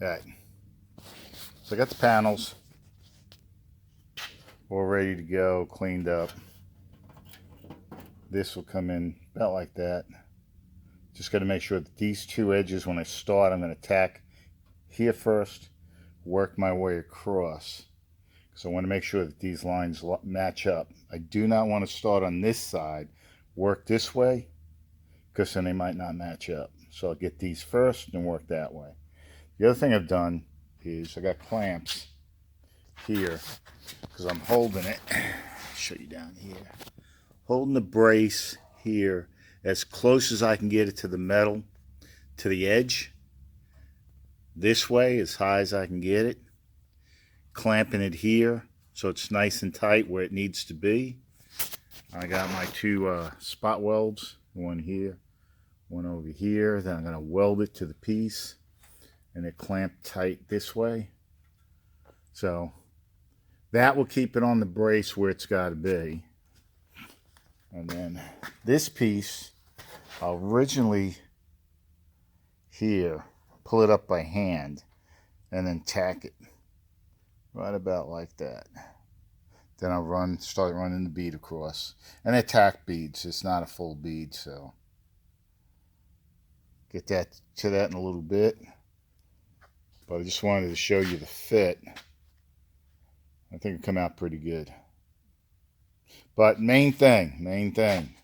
Alright, so I got the panels all ready to go, cleaned up. This will come in about like that. Just got to make sure that these two edges, when I start, I'm going to tack here first, work my way across. So I want to make sure that these lines match up. I do not want to start on this side, work this way, because then they might not match up. So I'll get these first and work that way. The other thing I've done is I got clamps here because I'm holding it. I'll show you down here. Holding the brace here as close as I can get it to the metal, to the edge. This way, as high as I can get it. Clamping it here so it's nice and tight where it needs to be. I got my two spot welds, one here, one over here. Then I'm going to weld it to the piece and it clamped tight this way. So that will keep it on the brace where it's got to be. And then this piece, I'll originally here pull it up by hand and then tack it right about like that. Then I'll start running the bead across. And they're tack beads, it's not a full bead, so get that to that in a little bit. But I just wanted to show you the fit. I think it'll come out pretty good. But main thing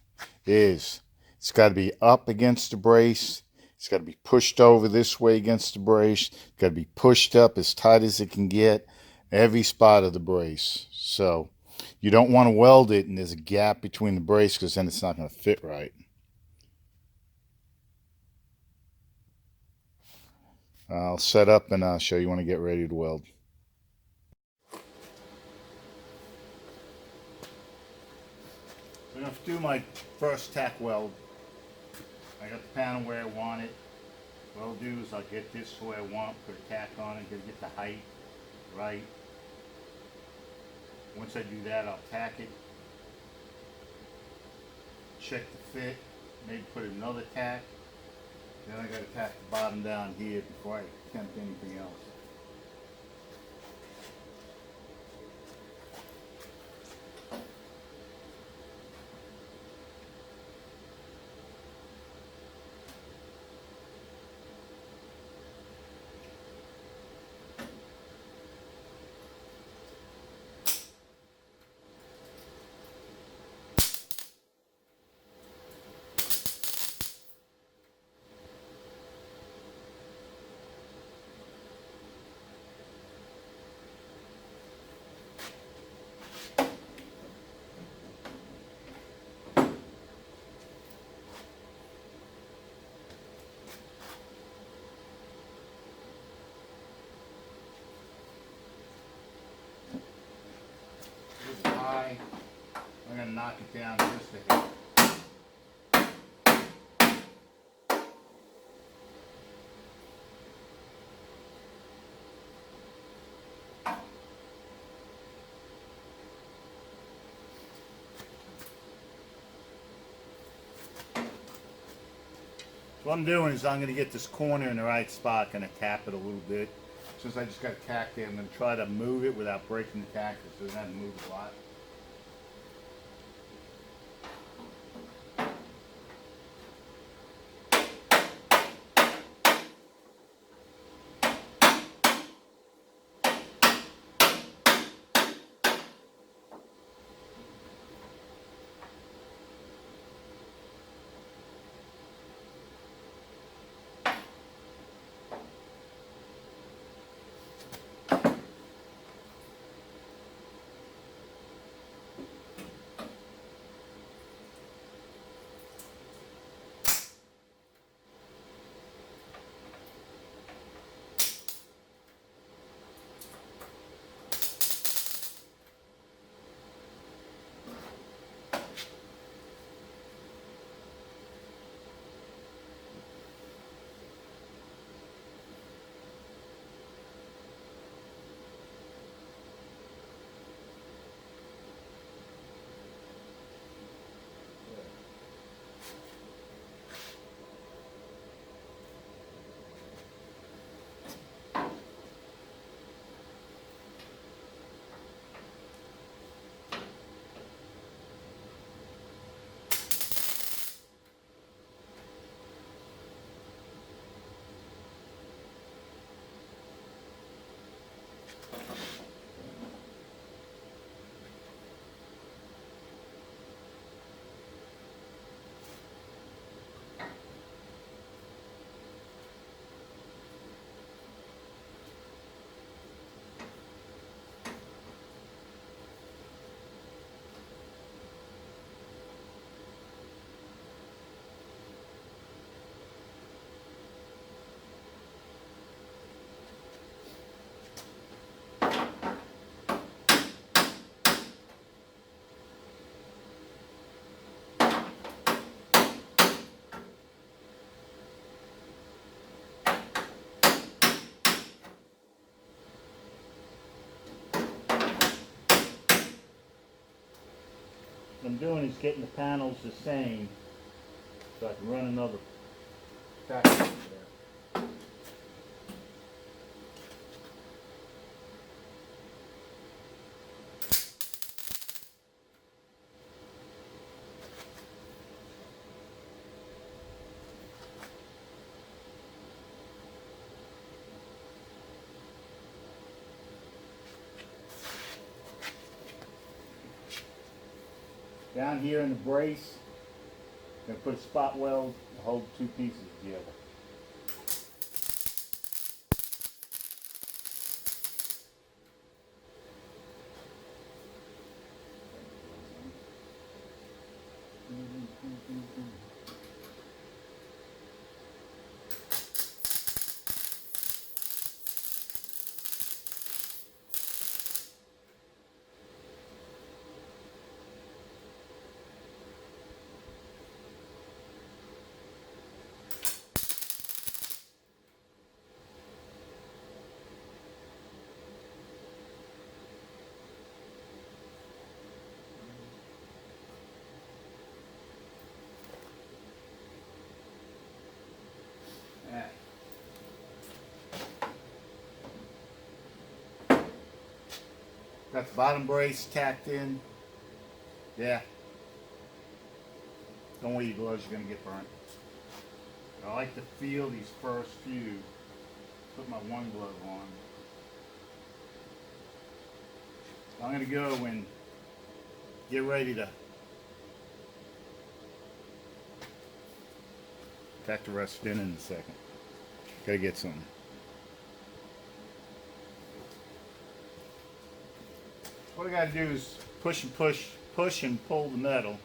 is it's got to be up against the brace. It's got to be pushed over this way against the brace. It's got to be pushed up as tight as it can get. Every spot of the brace. So you don't want to weld it and there's a gap between the brace because then it's not going to fit right. I'll set up and I'll show you when I get ready to weld. I'm going to do my first tack weld. I got the panel where I want it. What I'll do is I'll get this where I want, put a tack on it, get the height right. Once I do that, I'll tack it, check the fit, maybe put another tack. Then I got to tack the bottom down here before I attempt anything else. High. I'm going to knock it down just a hair. What I'm doing is I'm going to get this corner in the right spot, going to tap it a little bit. Since I just got a tack there, I'm going to try to move it without breaking the tack because it doesn't move a lot. I'm doing is getting the panels the same so I can run another package there. Down here in the brace, I'm going to put a spot weld to hold two pieces together. Got the bottom brace tacked in. Yeah. Don't wear your gloves, you're going to get burnt. I like to feel these first few. Put my one glove on. I'm going to go and get ready to tack the rest in a second. Gotta get some. What I gotta do is push and pull the metal,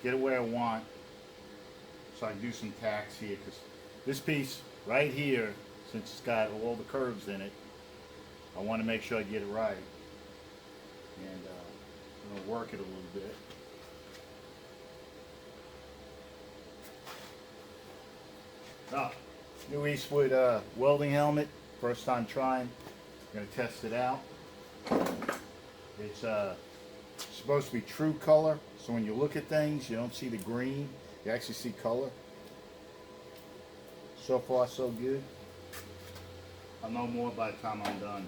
get it where I want, so I can do some tacks here, because this piece right here, since it's got all the curves in it, I want to make sure I get it right. And I'm going to work it a little bit. New Eastwood welding helmet, first time trying. I'm going to test it out. It's supposed to be true color, so when you look at things, you don't see the green, you actually see color. So far, so good. I'll know more by the time I'm done.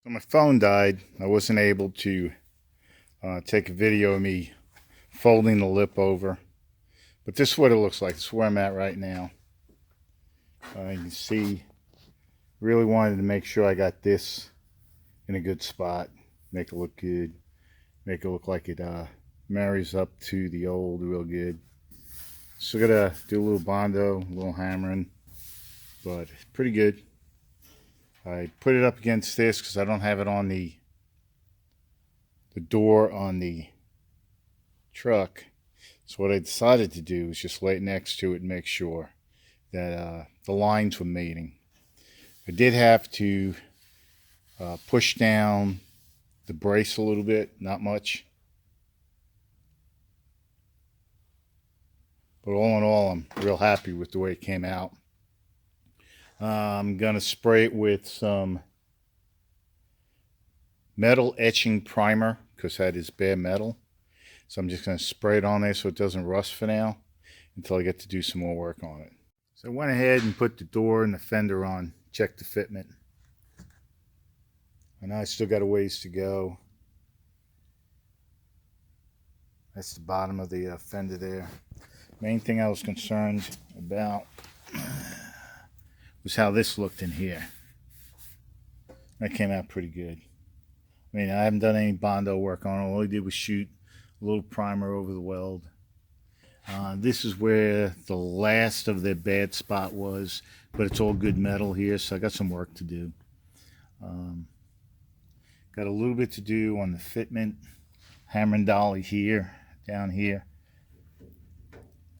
So my phone died. I wasn't able to take a video of me folding the lip over. But this is what it looks like. This is where I'm at right now. You can see, really wanted to make sure I got this in a good spot. Make it look good. Make it look like it marries up to the old real good. So gotta do a little bondo, a little hammering. But it's pretty good. I put it up against this because I don't have it on the door on the truck. So what I decided to do is just lay it next to it and make sure that the lines were mating. I did have to push down the brace a little bit, not much. But all in all, I'm real happy with the way it came out. I'm going to spray it with some metal etching primer because that is bare metal. So I'm just going to spray it on there so it doesn't rust for now until I get to do some more work on it. So I went ahead and put the door and the fender on, checked the fitment. I know I still got a ways to go. That's the bottom of the fender there. Main thing I was concerned about was how this looked in here. That came out pretty good. I mean, I haven't done any Bondo work on it. All I did was shoot a little primer over the weld. This is where the last of their bad spot was, but it's all good metal here, so I got some work to do. Got a little bit to do on the fitment, hammer and dolly here, down here.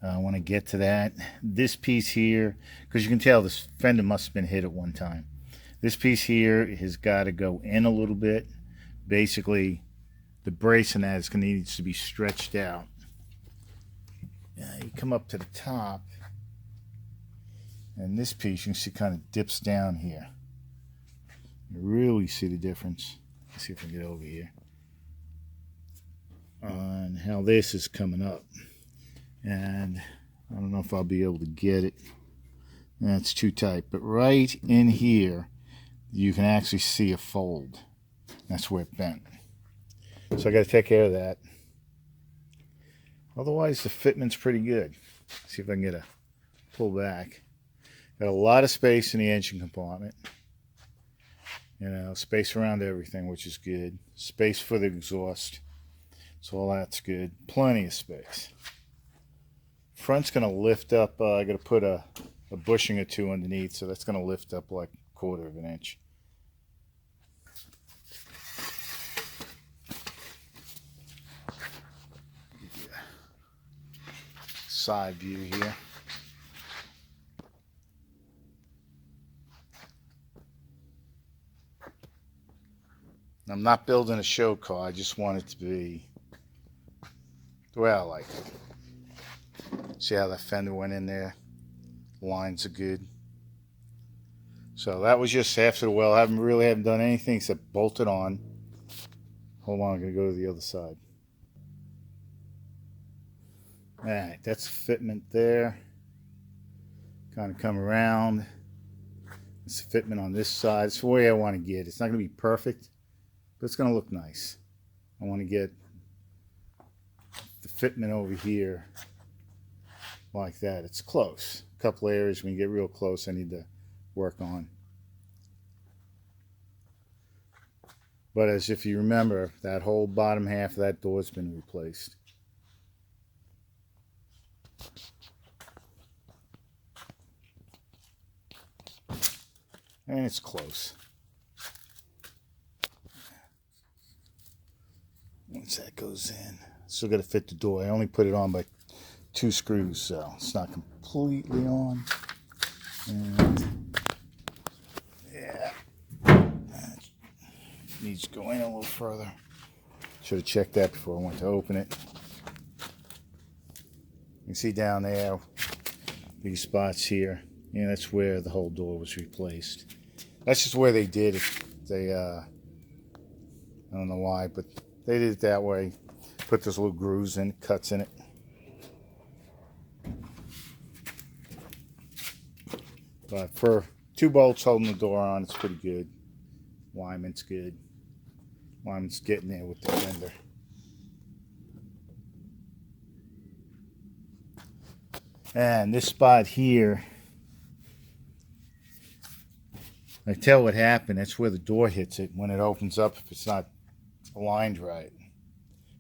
I want to get to that. This piece here, because you can tell this fender must have been hit at one time. This piece here has got to go in a little bit. Basically, the brace in that is going to need to be stretched out. You come up to the top, and this piece you can see kind of dips down here. You really see the difference. Let's see if I can get over here on how this is coming up. And I don't know if I'll be able to get it. That's too tight. But right in here, you can actually see a fold. That's where it bent. So I got to take care of that. Otherwise, the fitment's pretty good. Let's see if I can get a pull back. Got a lot of space in the engine compartment. You know, space around everything, which is good. Space for the exhaust. So all that's good. Plenty of space. Front's going to lift up. I got to put a bushing or two underneath, so that's going to lift up like 1/4 of an inch. Side view here. I'm not building a show car. I just want it to be the way I like it. See how that fender went in there? Lines are good. So that was just after the weld. I haven't done anything except bolt it on. Hold on, I'm going to go to the other side. Alright, that's the fitment there. Kind of come around. It's the fitment on this side. It's the way I want to get it. It's not going to be perfect, but it's going to look nice. I want to get the fitment over here like that. It's close. A couple areas when you get real close I need to work on. But as if you remember, that whole bottom half of that door has been replaced. And it's close. Once that goes in, still got to fit the door. I only put it on by 2 screws, so it's not completely on. And yeah, that needs to go in a little further. Should have checked that before I went to open it. You can see down there, these spots here. Yeah, that's where the whole door was replaced. That's just where they did it. They, I don't know why, but they did it that way. Put those little grooves in, cuts in it. But for 2 bolts holding the door on, it's pretty good. Alignment's good. Alignment's getting there with the fender. And this spot here, I tell what happened. That's where the door hits it when it opens up if it's not aligned right.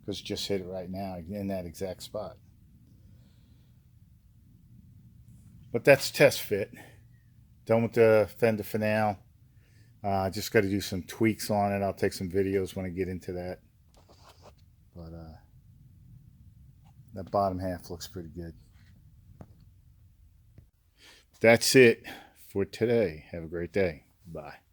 Because it just hit it right now in that exact spot. But that's test fit. Done with the fender for now. Just got to do some tweaks on it. I'll take some videos when I get into that. But that bottom half looks pretty good. That's it for today. Have a great day. Bye.